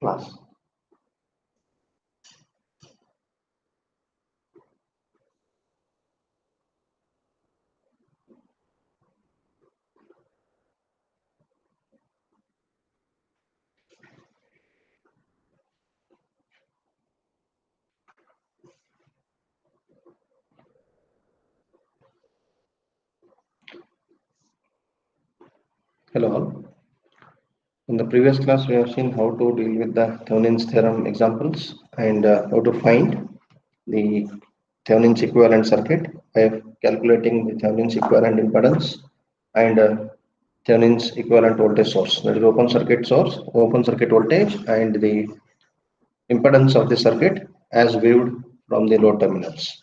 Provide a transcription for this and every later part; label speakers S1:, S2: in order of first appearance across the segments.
S1: Class. Hello all. In the previous class, we have seen how to deal with the Thevenin's theorem examples and how to find the Thevenin's equivalent circuit by calculating the Thevenin's equivalent impedance and Thevenin's equivalent voltage source. That is open circuit source, open circuit voltage, and the impedance of the circuit as viewed from the load terminals.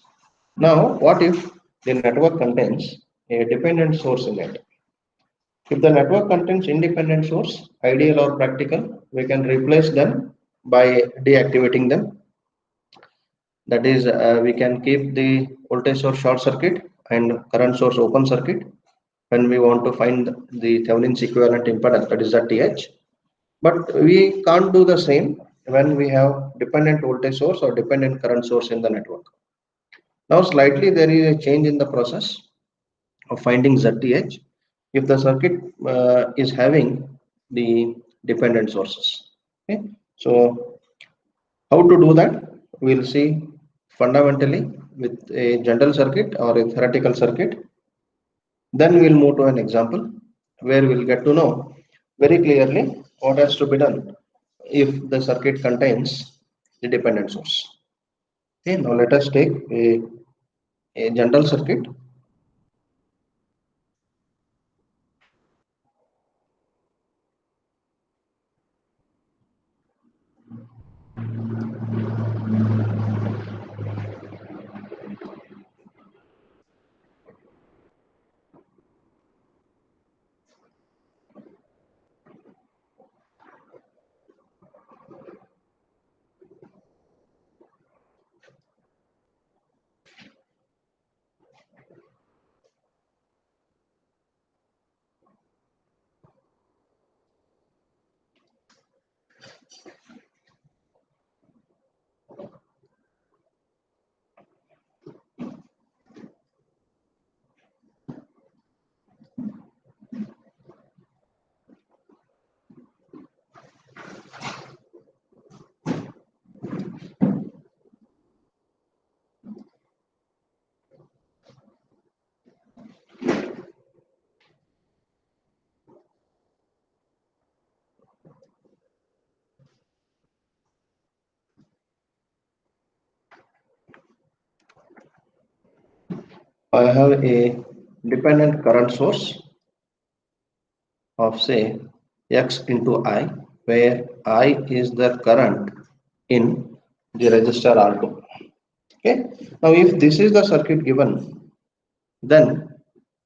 S1: Now, what if the network contains a dependent source in it? If the network contains independent source, ideal or practical, we can replace them by deactivating them. That is, we can keep the voltage source short circuit and current source open circuit when we want to find the Thevenin's equivalent impedance, that is ZTH. But we can't do the same when we have dependent voltage source or dependent current source in the network. Now, slightly there is a change in the process of finding ZTH if the circuit is having the dependent sources. Okay, so how to do that? We'll see fundamentally with a general circuit or a theoretical circuit. Then we'll move to an example where we'll get to know very clearly what has to be done if the circuit contains the dependent source. Okay, now let us take a general circuit. I have a dependent current source of say X into I, where I is the current in the resistor R2. Okay. Now, if this is the circuit given, then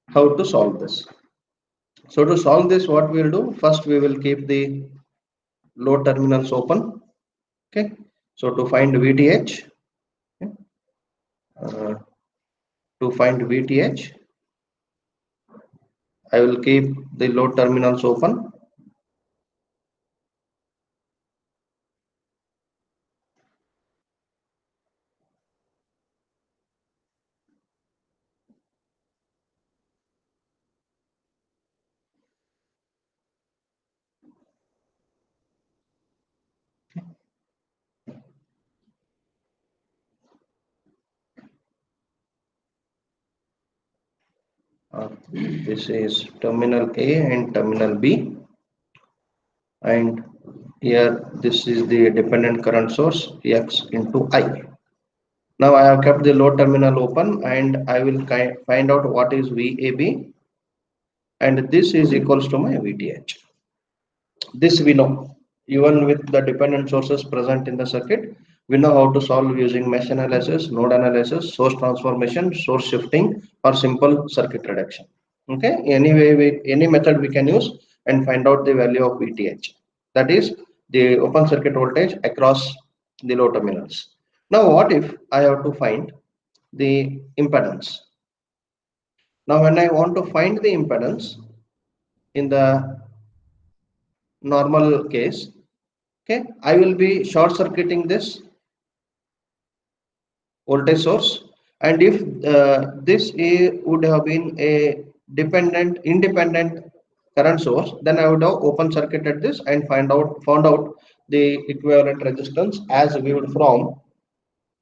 S1: how to solve this? So to solve this, what we'll do, first we will keep the load terminals open. Okay. So to find VTH, okay, to find VTH, I will keep the load terminals open. This is terminal A and terminal B, and here this is the dependent current source X into I. Now I have kept the load terminal open and I will find out what is VAB, and this is equals to my VTH. This we know, even with the dependent sources present in the circuit, we know how to solve using mesh analysis, node analysis, source transformation, source shifting, or simple circuit reduction. Okay, any method we can use and find out the value of VTH, that is the open circuit voltage across the load terminals. Now what if I have to find the impedance? Now when I want to find the impedance, in the normal case, okay, I will be short circuiting this voltage source, and if would have been a independent current source, then I would have open circuited this and found out the equivalent resistance as viewed from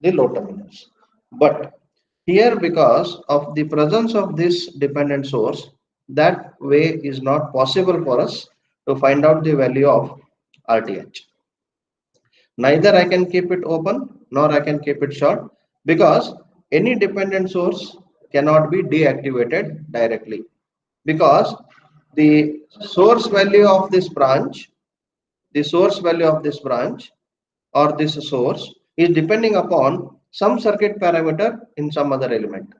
S1: the load terminals. But here, because of the presence of this dependent source, that way is not possible for us to find out the value of RTH. Neither I can keep it open nor I can keep it short, because any dependent source cannot be deactivated directly, because the source value of this branch, the source value of this branch or this source is depending upon some circuit parameter in some other element.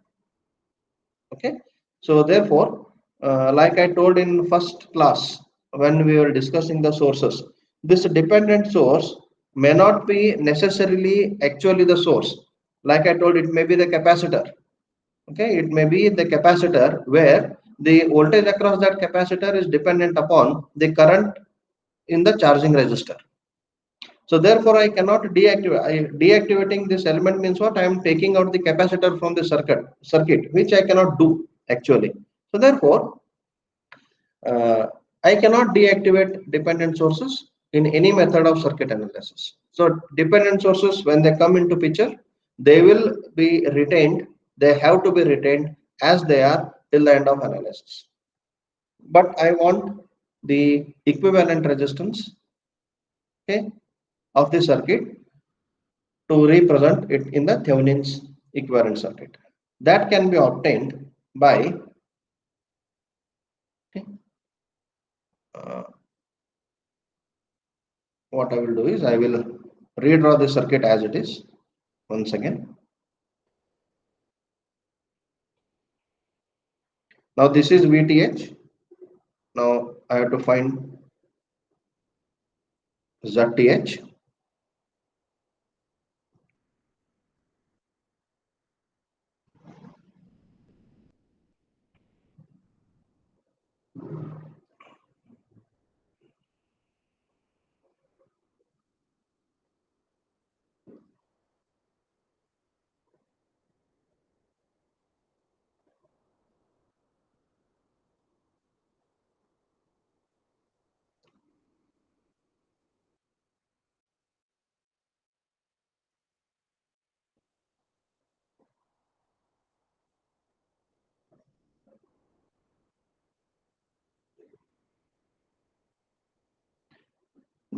S1: Okay, so therefore, like I told in first class when we were discussing the sources, this dependent source may not be necessarily actually the source. Like I told, it may be the capacitor. Okay, it may be the capacitor where the voltage across that capacitor is dependent upon the current in the charging resistor. So therefore, I cannot deactivate. Deactivating this element means what? I am taking out the capacitor from the circuit, which I cannot do actually. So therefore, I cannot deactivate dependent sources in any method of circuit analysis. So dependent sources, when they come into picture, they will be retained. They have to be retained as they are till the end of analysis. But I want the equivalent resistance, okay, of the circuit to represent it in the Thevenin's equivalent circuit. That can be obtained by, okay, what I will do is I will redraw the circuit as it is once again. Now this is VTH. Now I have to find ZTH.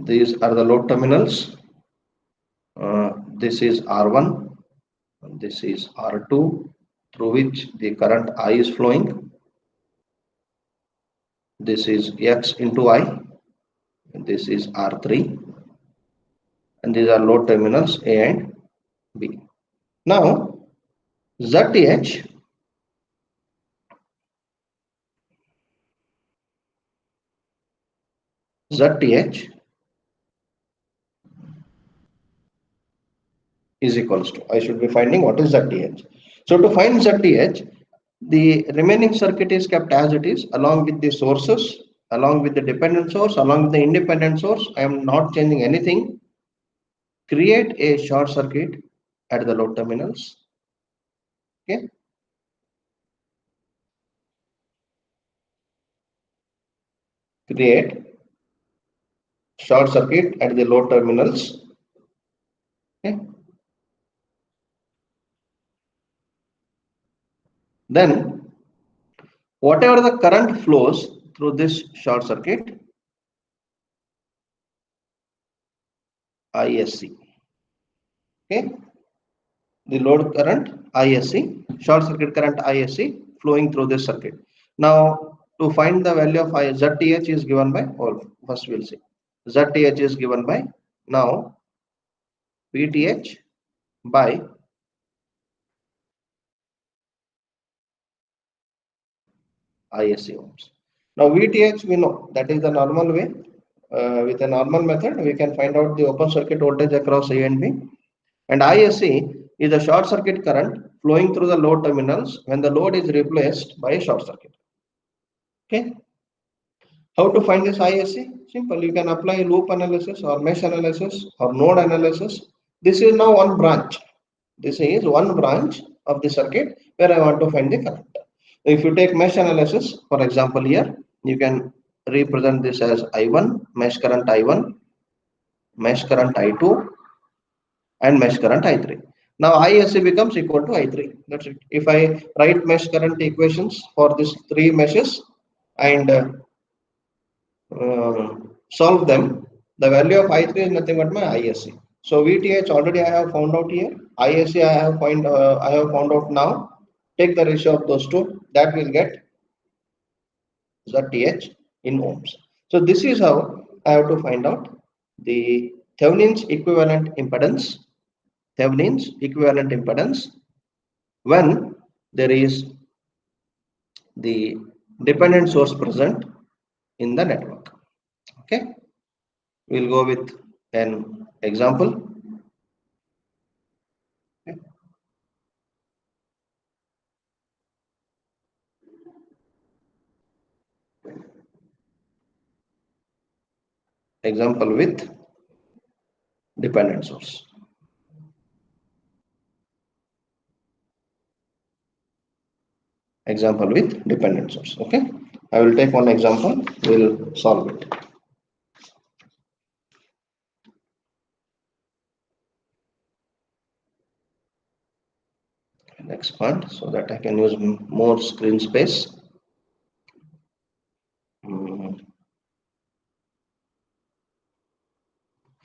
S1: These are the load terminals. This is R1, and this is R2, through which the current I is flowing. This is X into I, and this is R3, and these are load terminals A and B. Now ZTH is equals to, I should be finding what is ZTH. So to find ZTH, the remaining circuit is kept as it is, along with the sources, along with the dependent source, along with the independent source. I am not changing anything. Create a short circuit at the load terminals. Okay. Create short circuit at the load terminals. Okay. Then whatever the current flows through this short circuit, ISC. Okay. The load current ISC, short circuit current ISC flowing through this circuit. Now to find the value of ZTH is given by, or first we'll see, ZTH is given by now VTH by ISC ohms. Now VTH we know that is the normal way. With a normal method we can find out the open circuit voltage across A and B, and ISC is a short circuit current flowing through the load terminals when the load is replaced by a short circuit. Okay. How to find this ISC? Simple. You can apply loop analysis or mesh analysis or node analysis. This is now one branch. This is one branch of the circuit where I want to find the current. If you take mesh analysis, for example, here you can represent this as I1, mesh current I1, mesh current I2, and mesh current I3. Now ISC becomes equal to I3. That's it. If I write mesh current equations for these three meshes and solve them, the value of I3 is nothing but my ISC. So VTH already I have found out here. ISC I have found out now. Take the ratio of those two. That will get ZTH in ohms. So this is how I have to find out the Thevenin's equivalent impedance. Thevenin's equivalent impedance when there is the dependent source present in the network. Okay, we'll go with an example. Okay. Example with dependent source. Example with dependent source. Okay, I will take one example. We'll solve it. And expand so that I can use more screen space.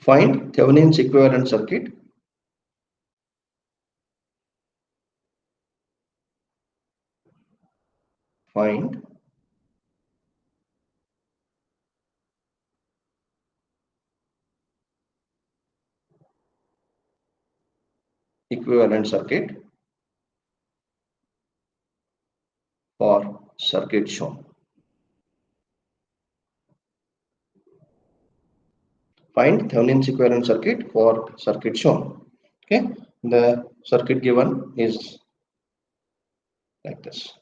S1: Find Thevenin's equivalent circuit. Find equivalent circuit for circuit shown. Find Thevenin's equivalent circuit for circuit shown. Okay, the circuit given is like this.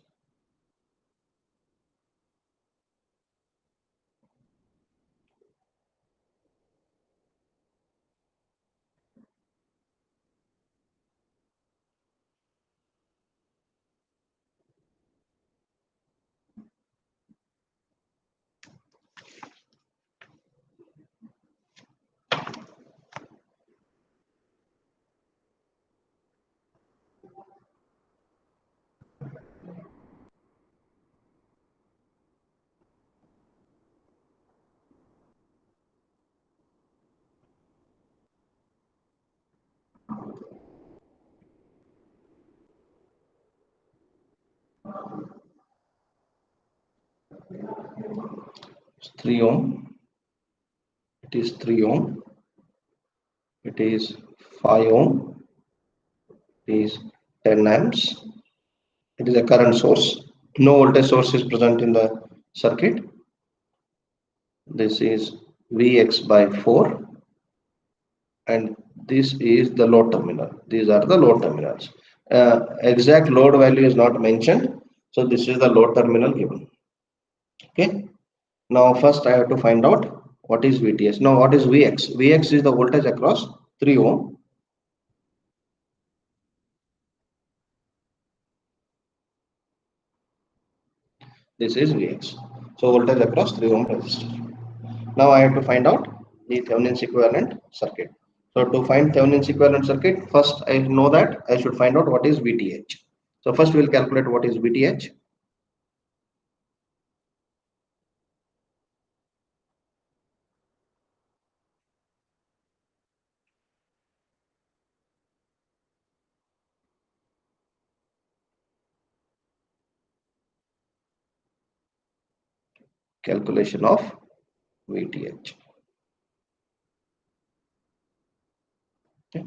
S1: It's 3 ohm. It is 3 ohm. It is 5 ohm. It is 10 amps. It is a current source. No voltage source is present in the circuit. This is Vx by 4, and this is the load terminal. These are the load terminals. Exact load value is not mentioned, so this is the load terminal given. Okay, now first I have to find out what is VTS. Now what is Vx? Vx is the voltage across 3 ohm. This is Vx. So voltage across 3 ohm resistor. Now I have to find out the Thevenin's equivalent circuit. So to find Thevenin's equivalent circuit, first I know that I should find out what is VTH. So first we'll calculate what is VTH. Calculation of VTH. Okay.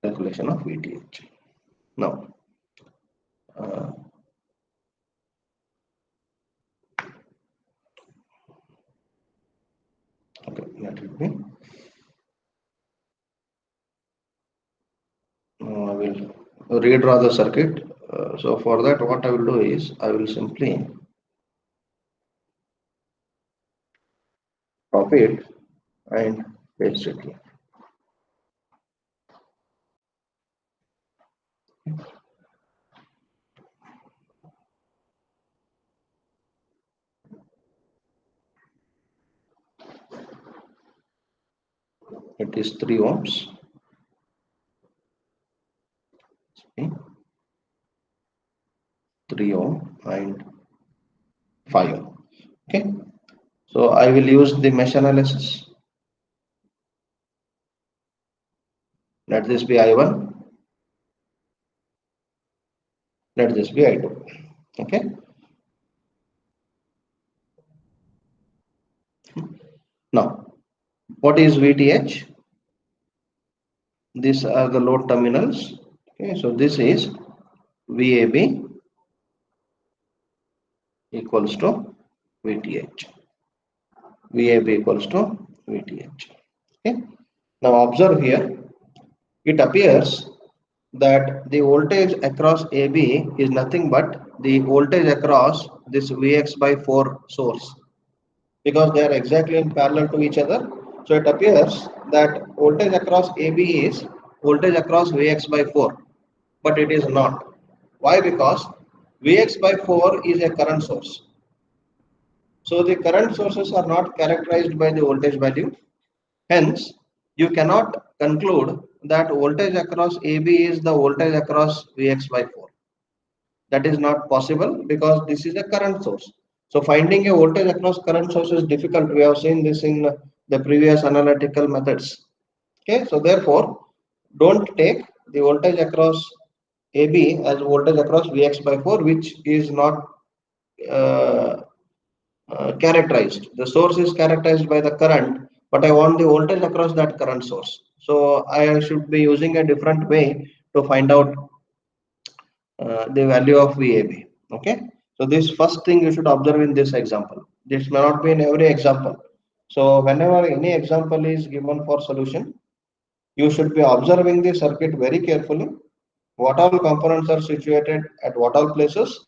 S1: Calculation of VTH. Now, okay, let it be. Now I will redraw the circuit So for that, what I will do is I will simply copy it and paste it here. It is 3 ohms. Okay, 3 ohm and 5 ohm. Okay, so I will use the mesh analysis. Let this be I1. Let this be I2. Okay. Now, what is VTH? These are the load terminals. Okay, so this is VAB equals to VTH. VAB equals to VTH. Okay. Now observe here, it appears that the voltage across AB is nothing but the voltage across this Vx by 4 source, because they are exactly in parallel to each other. So it appears that voltage across AB is voltage across Vx by 4, but it is not. Why? Because Vx by 4 is a current source. So the current sources are not characterized by the voltage value. Hence, you cannot conclude that voltage across AB is the voltage across Vx by 4. That is not possible because this is a current source. So finding a voltage across current source is difficult. We have seen this in the previous analytical methods. Okay, so therefore, don't take the voltage across AB as voltage across Vx by 4, which is not uh, characterized. The source is characterized by the current, but I want the voltage across that current source. So I should be using a different way to find out the value of VAB. Okay. So this first thing you should observe in this example. This may not be in every example. So whenever any example is given for solution, you should be observing the circuit very carefully. What all components are situated at what all places,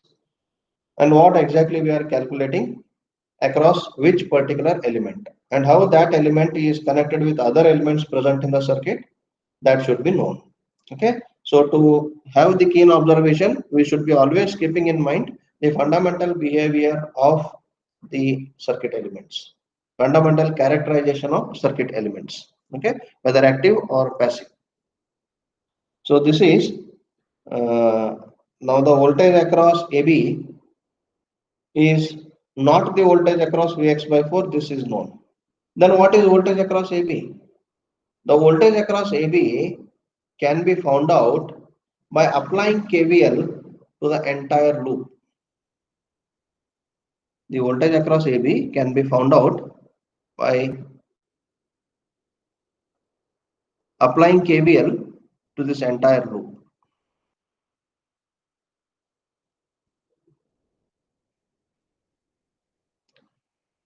S1: and what exactly we are calculating across which particular element, and how that element is connected with other elements present in the circuit, that should be known. Okay, so to have the keen observation, we should be always keeping in mind the fundamental behavior of the circuit elements, fundamental characterization of circuit elements. Okay, whether active or passive. So this is now the voltage across AB is not the voltage across Vx by 4. This is known. Then what is voltage across AB? The voltage across AB can be found out by applying KVL to the entire loop. The voltage across AB can be found out by applying KVL to this entire loop.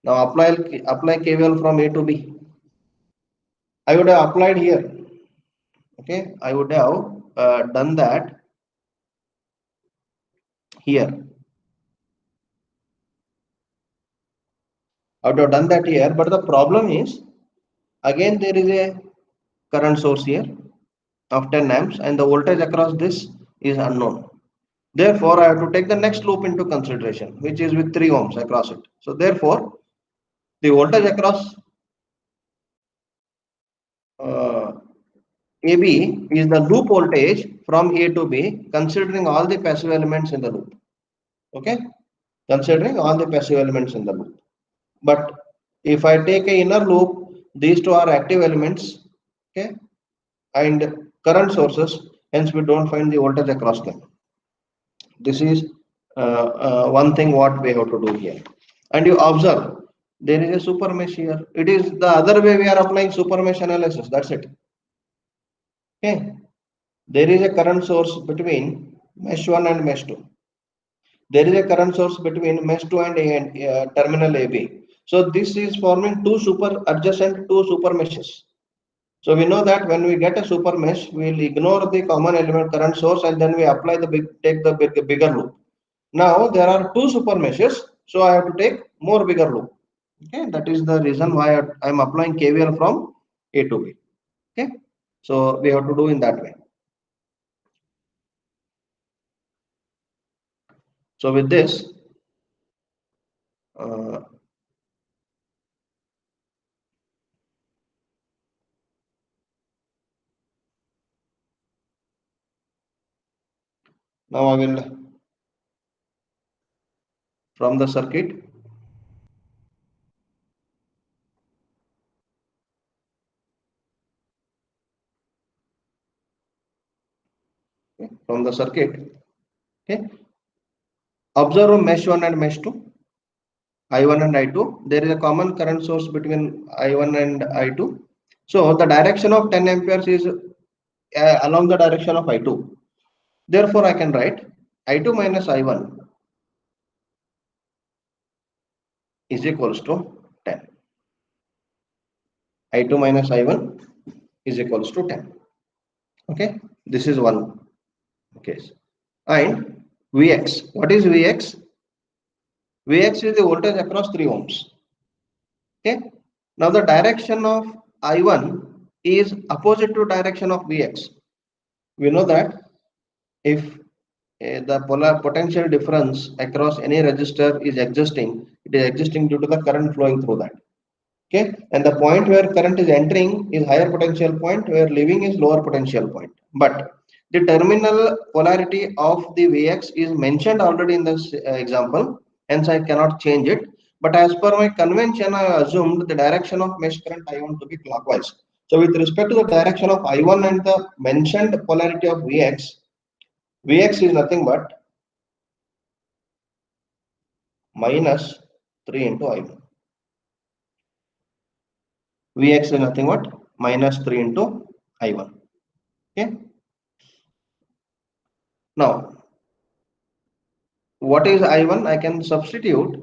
S1: Now apply KVL from A to B. I would have applied here. Okay, I would have done that here. I would have done that here, but the problem is, again there is a current source here of 10 amps and the voltage across this is unknown. Therefore, I have to take the next loop into consideration, which is with 3 ohms across it. So therefore, the voltage across AB is the loop voltage from A to B, considering all the passive elements in the loop. Okay, considering all the passive elements in the loop. But if I take a inner loop, these two are active elements. Okay, and current sources, hence we don't find the voltage across them. This is one thing what we have to do here. And you observe there is a super mesh here. It is the other way we are applying super mesh analysis. That's it. Okay. There is a current source between mesh 1 and mesh 2. There is a current source between mesh 2 and terminal AB. So this is forming two super adjacent two super meshes. So we know that when we get a super mesh, we'll ignore the common element current source and then we apply the take the bigger loop. Now there are two super meshes, so I have to take more bigger loop. Okay, that is the reason why I am applying KVL from A to B. Okay, so we have to do in that way. So with this, uh, now I will from the circuit. Okay, from the circuit. Okay, observe mesh 1 and mesh 2. I1 and I2. There is a common current source between I1 and I2. So the direction of 10 amperes is along the direction of I2. Therefore, I can write I2 minus I1 is equals to 10. I2 minus I1 is equals to 10. Okay, this is one case. And Vx, what is Vx? Vx is the voltage across 3 ohms. Okay, now the direction of I1 is opposite to direction of Vx. We know that if the polar potential difference across any resistor is existing, it is existing due to the current flowing through that. Okay, and the point where current is entering is higher potential point, where leaving is lower potential point. But the terminal polarity of the Vx is mentioned already in this example, hence I cannot change it. But as per my convention, I assumed the direction of mesh current I want to be clockwise. So with respect to the direction of I1 and the mentioned polarity of Vx is nothing but minus 3 into I1. Vx is nothing but minus 3 into I1. Okay. Now, what is I1? I can substitute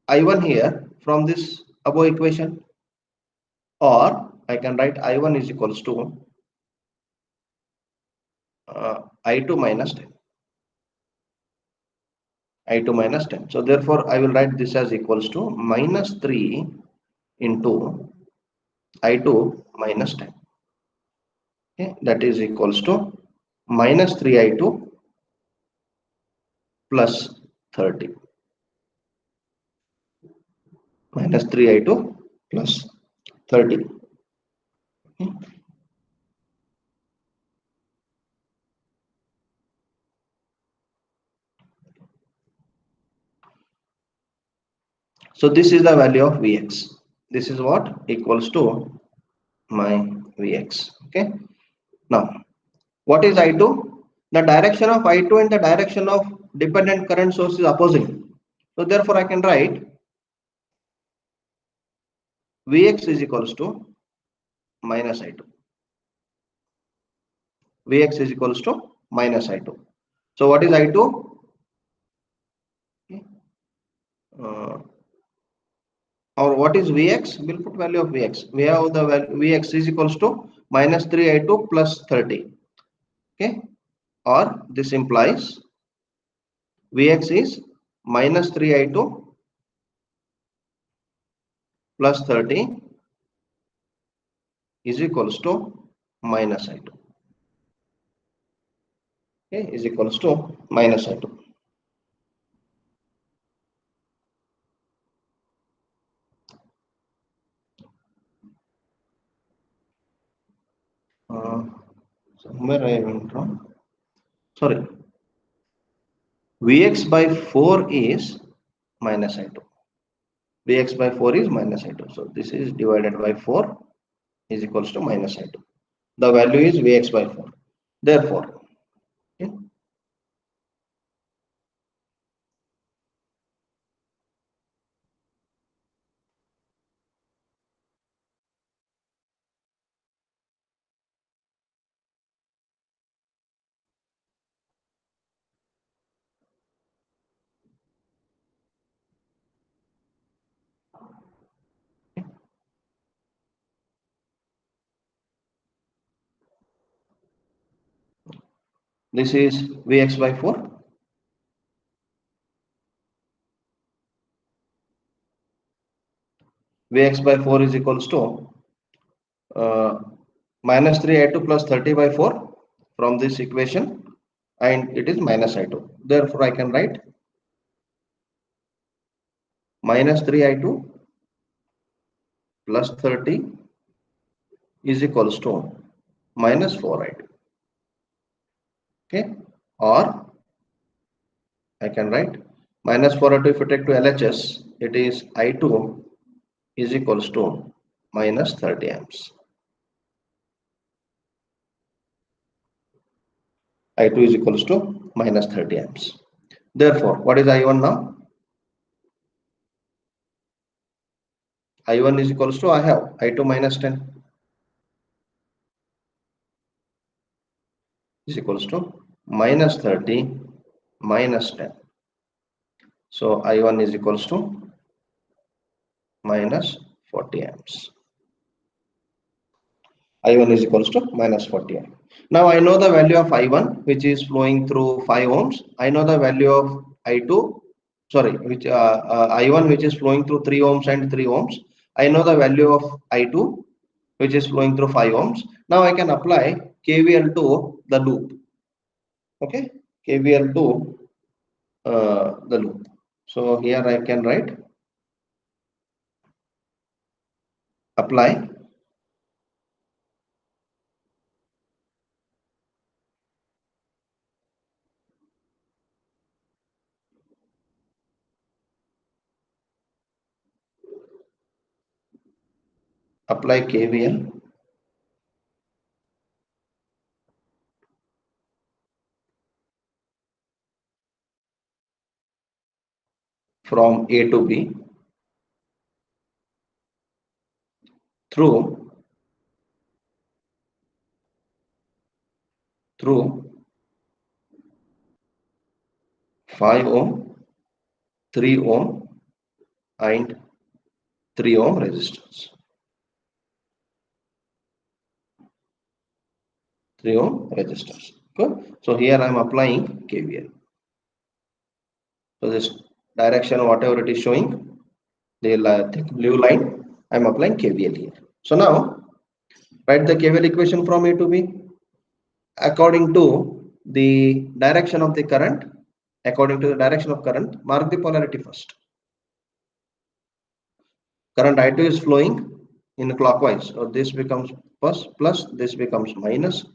S1: I1 here from this above equation, or I can write I1 is equals to I2 minus 10. I2 minus 10. So therefore, I will write this as equals to minus 3 into I2 minus 10. Okay, that is equals to minus 3I2 plus 30. Minus 3I2 plus 30. Okay. So this is the value of Vx. This is what equals to my Vx. Okay. Now, what is I2? The direction of I2 and the direction of dependent current source is opposite. So therefore, I can write Vx is equals to minus I2. Vx is equals to minus I2. So what is I2? Uh, or what is Vx? We'll put value of Vx. We have the value Vx is equals to minus 3I2 plus 30. Okay. Or this implies Vx is minus 3I2 plus 30 is equals to minus I2. Okay, is equals to minus I2. Somewhere I went wrong. Sorry. Vx by 4 is minus I2. Vx by 4 is minus I2. So this is divided by 4 is equals to minus I2. The value is Vx by 4. Therefore, okay, This is Vx by 4. Vx by 4 is equals to minus 3i2 plus 30 by 4 from this equation, and it is minus i2. Therefore, I can write minus 3i2 plus 30 is equals to minus 4i2. Okay, or I can write minus 4i2 if you take to LHS, it is I2 is equals to minus 30 amps. I2 is equals to minus 30 amps. Therefore, what is I1 now? I1 is equals to, I have I2 minus 10 is equals to minus 30 minus 10. So I1 is equals to minus 40 amps. I1 is equals to minus 40 amps. Now I know the value of I1, which is flowing through 5 ohms. I know the value of I2, sorry, which I1, which is flowing through 3 ohms and 3 ohms. I know the value of I2, which is flowing through 5 ohms. Now I can apply KVL to the loop. Okay, KVL to the loop. So here I can write apply KVL from A to B through 5 ohm, 3 ohm and 3 ohm resistance. 3 ohm resistance. Good. So here I am applying KVL. So this direction, whatever it is showing, the thick blue line, I am applying KVL here. So now write the KVL equation from A to B according to the direction of the current. According to the direction of current, mark the polarity first. Current I2 is flowing in clockwise, so this becomes plus, this becomes minus.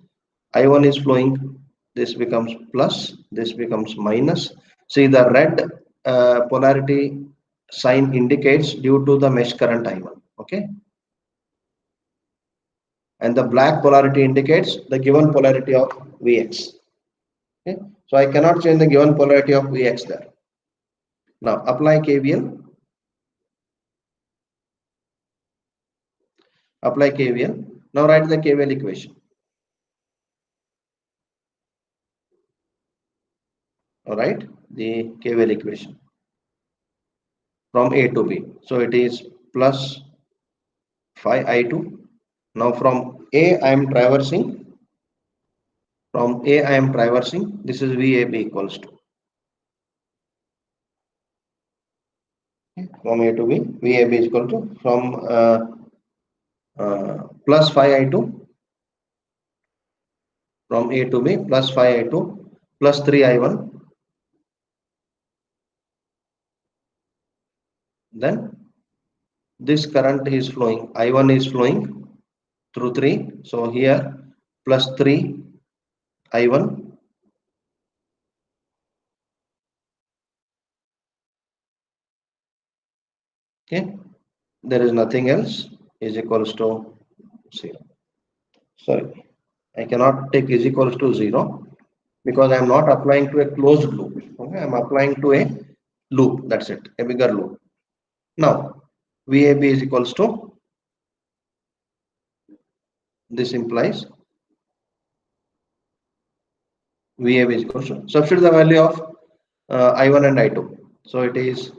S1: I1 is flowing, this becomes plus, this becomes minus. See, the red polarity sign indicates due to the mesh current I1. Okay, and the black polarity indicates the given polarity of Vx. Okay, so I cannot change the given polarity of Vx there. Now apply KVL. Apply KVL. Now write the KVL equation. All right, the KVL equation from A to B. So it is plus 5i2. Now from A I am traversing. From A I am traversing. This is VAB equals to. From A to B, VAB is equal to from plus 5i2. From A to B plus 5i2 plus 3i1. Then this current is flowing. I1 is flowing through 3. So here plus 3 I1 okay, there is nothing else is equals to 0. Sorry, I cannot take is equals to 0 because I am not applying to a closed loop. Okay, I am applying to a loop. That's it, a bigger loop. Now VAB is equals to, this implies VAB is equals to, substitute the value of I1 and I2. So it is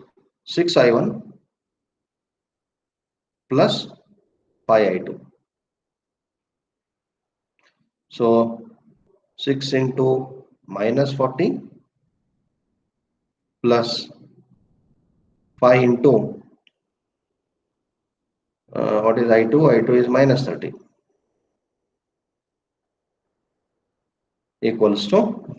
S1: 6i1 plus 5i2. So 6 into minus 40 plus 5 into what is I2? I2 is minus 30 equals to,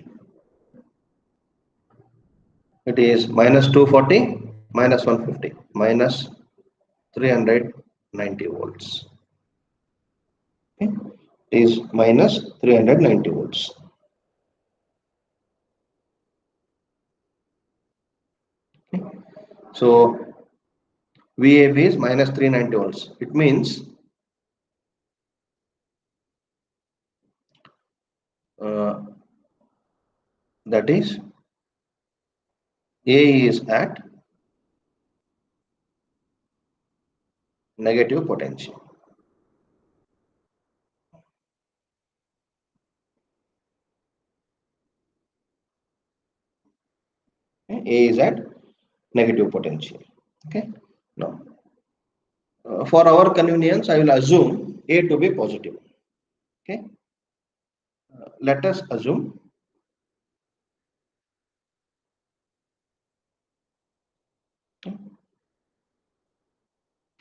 S1: it is minus 240 minus 150 minus 390 volts. Okay. Is minus 390 volts. Okay. So VAB is minus 390 volts. It means that is A is at negative potential. Okay. A is at negative potential. Okay. Now, for our convenience, I will assume A to be positive. Okay. Let us assume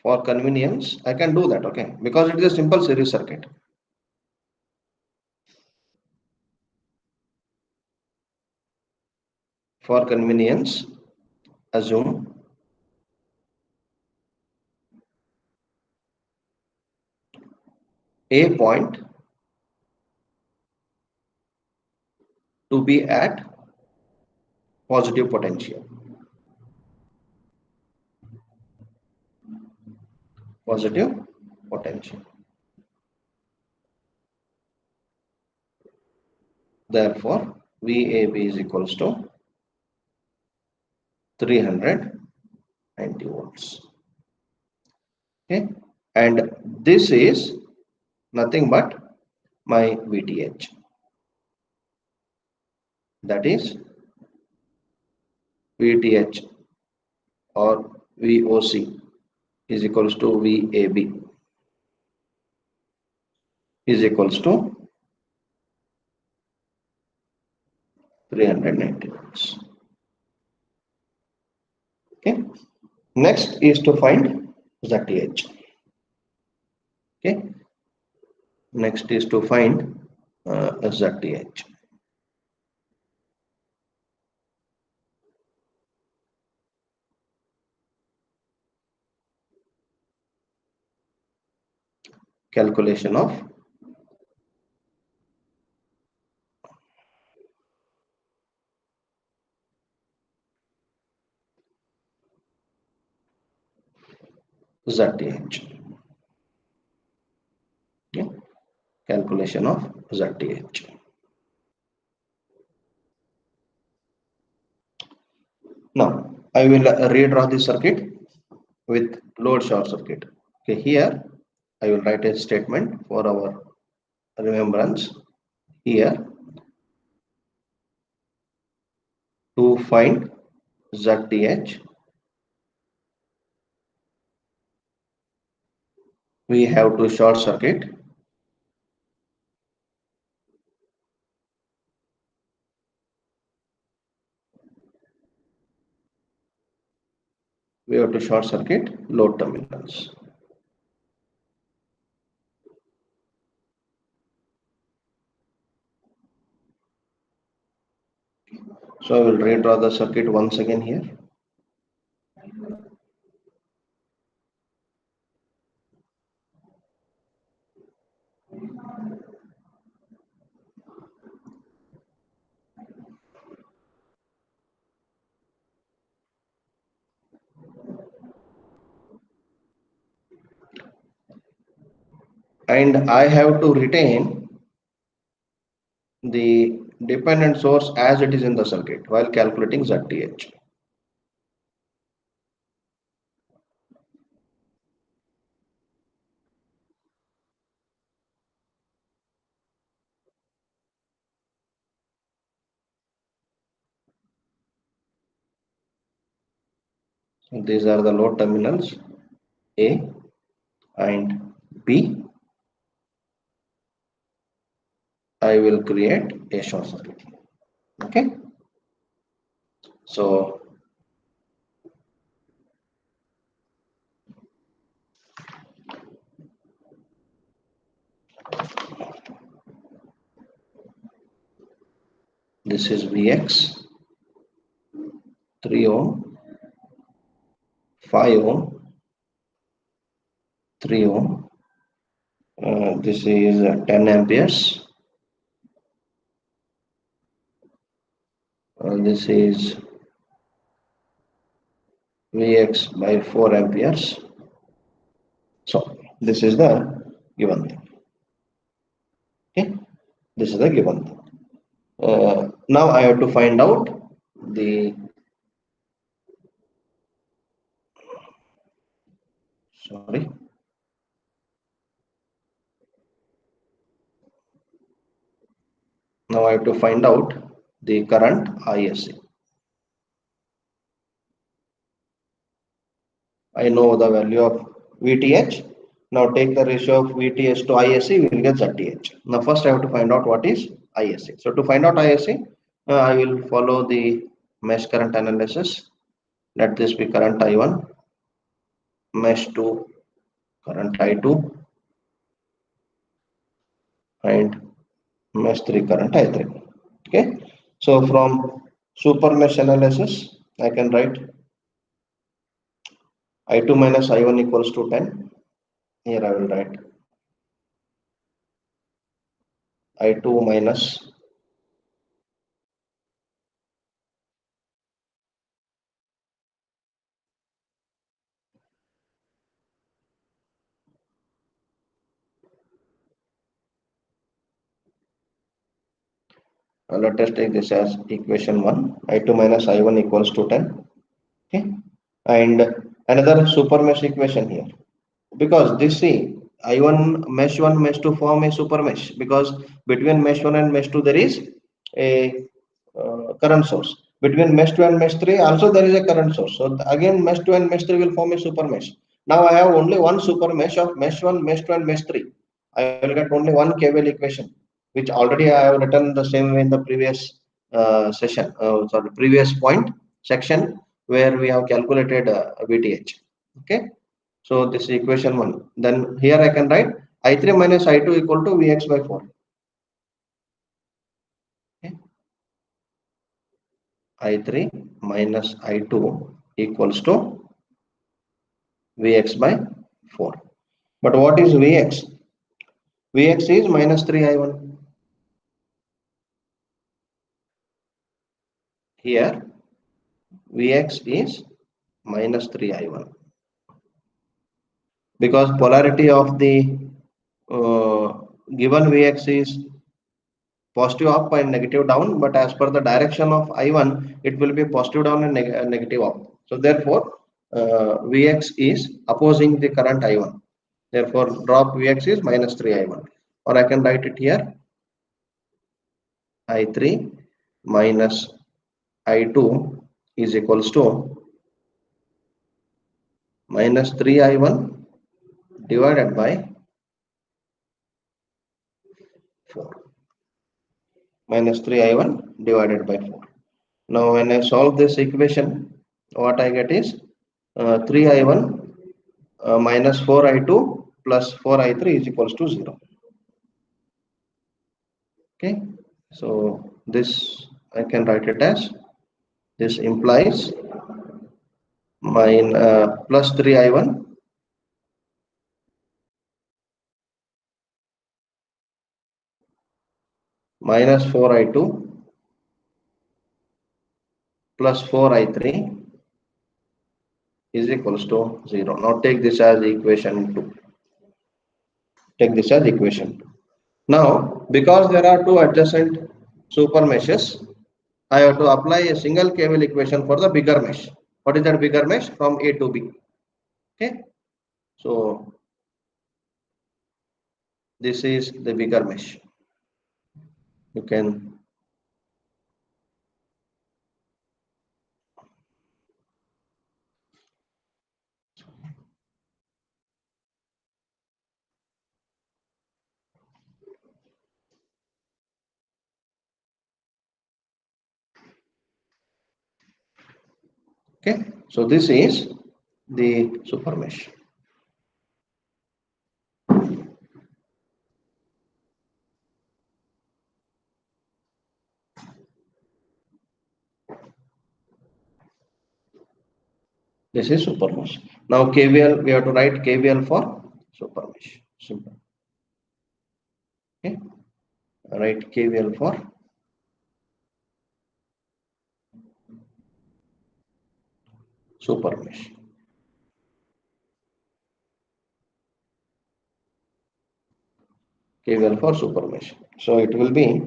S1: for convenience, I can do that. Okay, because it is a simple series circuit. For convenience, assume A point to be at positive potential. Positive potential. Therefore, VAB is equals to 390 volts. Okay, and this is nothing but my VTH. That is VTH or VOC is equals to VAB is equals to 390 volts. Okay. Next is to find ZTH. Okay. Next is to find ZTH. Calculation of ZTH. Okay. Calculation of ZTH. Now I will redraw the circuit with load short circuit. Okay, here I will write a statement for our remembrance. Here to find ZTH, we have to short circuit load terminals. So I will redraw the circuit once again here. And I have to retain the dependent source as it is in the circuit while calculating ZTH. So these are the load terminals A and B. I will create a short circuit. Okay, so this is Vx 3 ohm, 5 ohm, 3 ohm. This is 10 amperes. This is Vx by 4 amperes. So this is the given thing. Okay, this is the given thing. Now I have to find out the, sorry, now I have to find out the current ISC. I know the value of VTH. Now take the ratio of VTH to ISC, we will get ZTH. Now first I have to find out what is ISC. So to find out ISC, I will follow the mesh current analysis. Let this be current I1, mesh 2 current I2, and mesh 3 current I3. Okay. So from super mesh analysis, I can write I2 minus I1 equals to 10. Here I will write I2 minus, let us take this as equation 1, I2 minus I1 equals to 10. Okay. And another super mesh equation here. Because this, see, I1 mesh 1 mesh 2 form a super mesh, because between mesh 1 and mesh 2 there is a current source. Between mesh 2 and mesh 3 also there is a current source. So again mesh 2 and mesh 3 will form a super mesh. Now I have only one super mesh of mesh 1, mesh 2 and mesh 3. I will get only one KVL equation, which already I have written the same way in the previous session, sorry, previous point section, where we have calculated VTH. Okay. So this is equation 1. Then here I can write I3 minus I2 equal to Vx by 4. Okay. I3 minus I2 equals to Vx by 4. But what is Vx? Vx is minus 3I1. Here Vx is minus 3I1. Because polarity of the given Vx is positive up and negative down, but as per the direction of I1, it will be positive down and negative up. So therefore, Vx is opposing the current I1. Therefore, drop Vx is minus 3I1. Or I can write it here, I3 minus I2 is equals to minus 3I1 divided by 4. Minus 3I1 divided by 4. Now when I solve this equation, what I get is 3I1 minus 4I2 plus 4I3 is equals to 0. Okay, so this I can write it as, this implies plus 3I1 minus 4I2 plus 4I3 is equals to 0. Now take this as equation 2. Take this as equation 2. Now, because there are two adjacent super meshes, I have to apply a single KVL equation for the bigger mesh. What is that bigger mesh? From A to B. Okay. So this is the bigger mesh. You can Okay, so this is the super mesh. This is super mesh. Now KVL, we have to write KVL for super mesh. Simple. Okay, write KVL for super mesh. KVL for super mesh. So it will be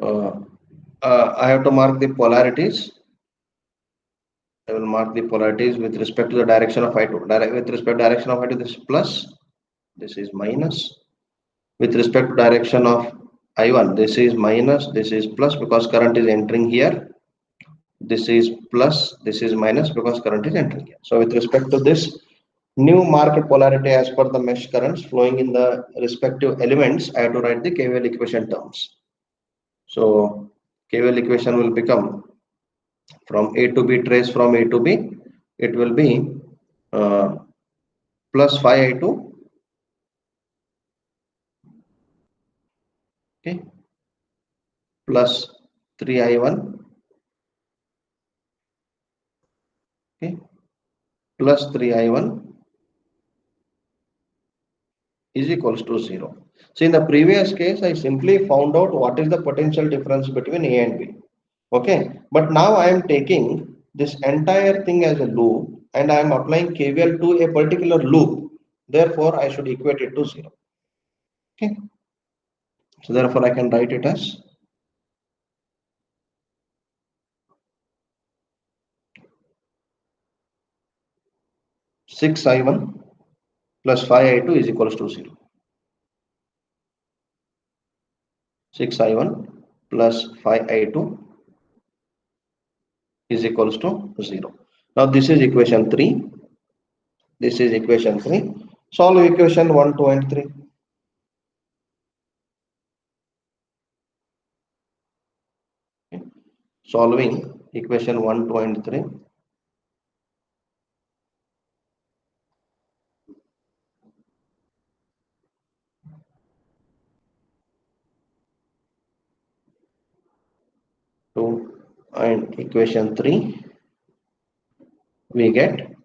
S1: uh, I have to mark the polarities. I will mark the polarities with respect to the direction of I2. With respect to direction of I2, this is plus, this is minus. With respect to direction of I1, this is minus, this is plus because current is entering here. This is plus, this is minus because current is entering here. So with respect to this new marked polarity as per the mesh currents flowing in the respective elements, I have to write the KVL equation terms. So KVL equation will become from A to B, trace from A to B, it will be plus 5I2, okay, plus 3I1, okay, plus 3I1 is equals to 0. So in the previous case, I simply found out what is the potential difference between A and B. Okay, but now I am taking this entire thing as a loop and I am applying KVL to a particular loop. Therefore, I should equate it to 0. Okay, so therefore I can write it as 6I1 plus 5I2 is equals to 0. 6I1 plus 5I2 is equals to 0. Now this is equation 3. This is equation 3. Solve equation 1, 2 and 3. Okay. Solving equation 1, 2 and 3. And equation 3, we get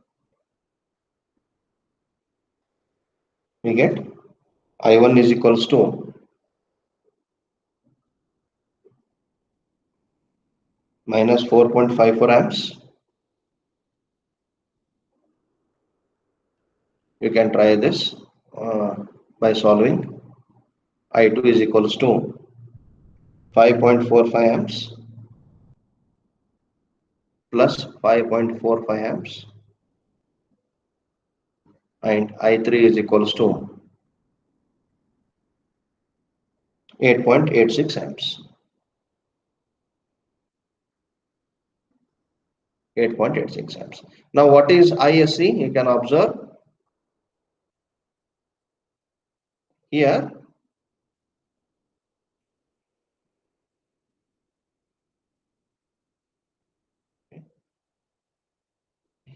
S1: I1 is equals to minus 4.54 amps. You can try this by solving. I2 is equals to 5.45 amps plus 5.45 amps and I3 is equals to 8.86 amps. 8.86 amps. Now what is ISC? You can observe here.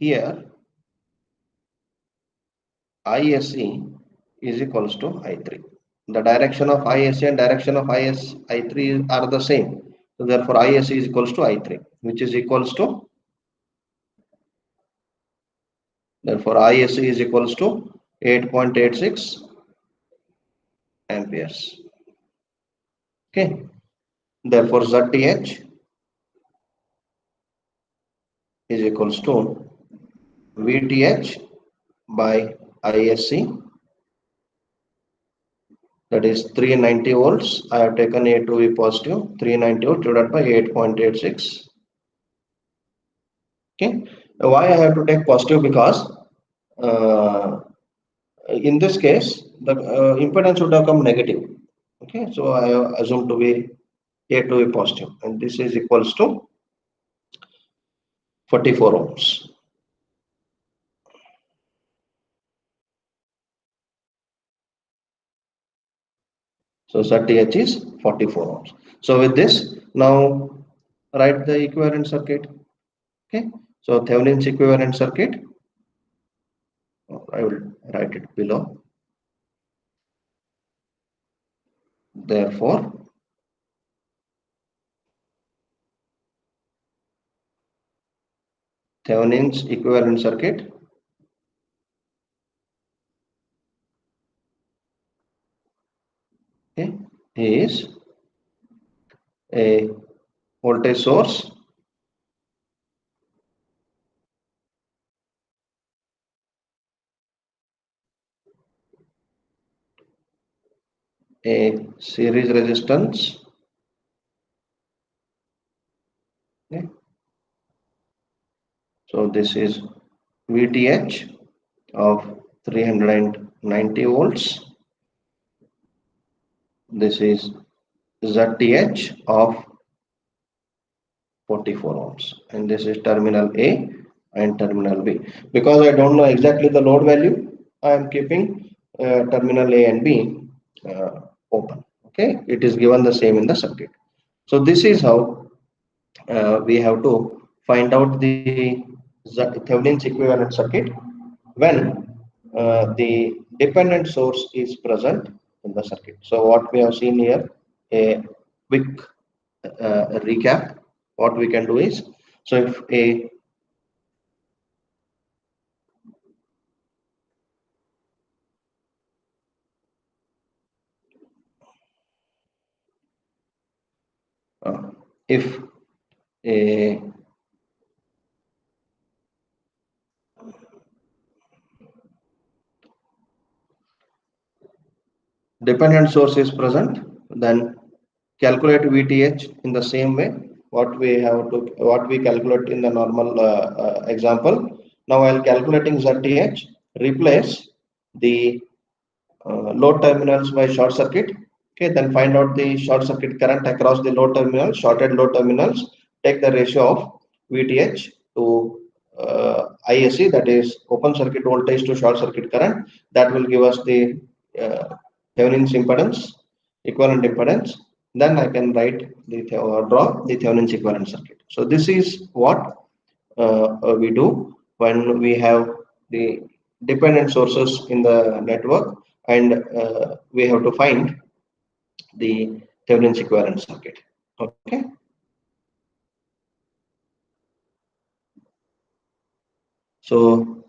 S1: Here ISC is equals to I3. The direction of ISC and direction of I3 are the same. So therefore ISC is equals to I3, which is equals to, therefore ISC is equals to 8.86 amperes. Okay. Therefore ZTH is equals to VTH by ISC, that is 390 volts. I have taken A to be positive, 390 volts divided by 8.86. Okay. Why I have to take positive? Because in this case the impedance would have come negative. Okay, so I assume to be A to be positive, and this is equals to 44 ohms. So ZTH is 44 ohms. So with this, now write the equivalent circuit. Okay, so Thevenin's equivalent circuit, I will write it below. Therefore, Thevenin's equivalent circuit okay, is a voltage source, a series resistance, okay. So this is VTH of 390 volts. This is ZTH of 44 ohms, and this is terminal A and terminal B. Because I don't know exactly the load value, I am keeping terminal A and B open. Okay, it is given the same in the circuit. So this is how we have to find out the Thevenin's equivalent circuit when the dependent source is present in the circuit. So what we have seen here, a quick recap, what we can do is, so if a dependent source is present, then calculate VTH in the same way what we calculate in the normal example. Now while calculating ZTH, replace the load terminals by short circuit. Okay, then find out the short circuit current across the load terminals, shorted load terminals. Take the ratio of VTH to ISC, that is open circuit voltage to short circuit current. That will give us the Thevenin's impedance, equivalent impedance. Then I can write the draw the Thevenin's equivalent circuit. So this is what we do when we have the dependent sources in the network, and we have to find the Thevenin's equivalent circuit. Okay. So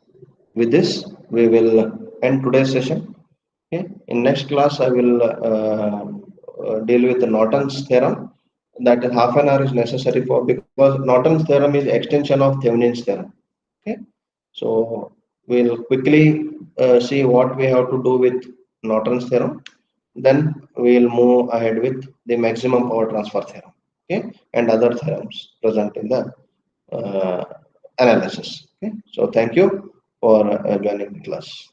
S1: with this, we will end today's session. Okay. In next class, I will deal with the Norton's theorem. That half an hour is necessary for, because Norton's theorem is extension of Thevenin's theorem. Okay. So we'll quickly see what we have to do with Norton's theorem. Then we'll move ahead with the maximum power transfer theorem, okay, and other theorems present in the uh, analysis. Okay. So thank you for joining the class.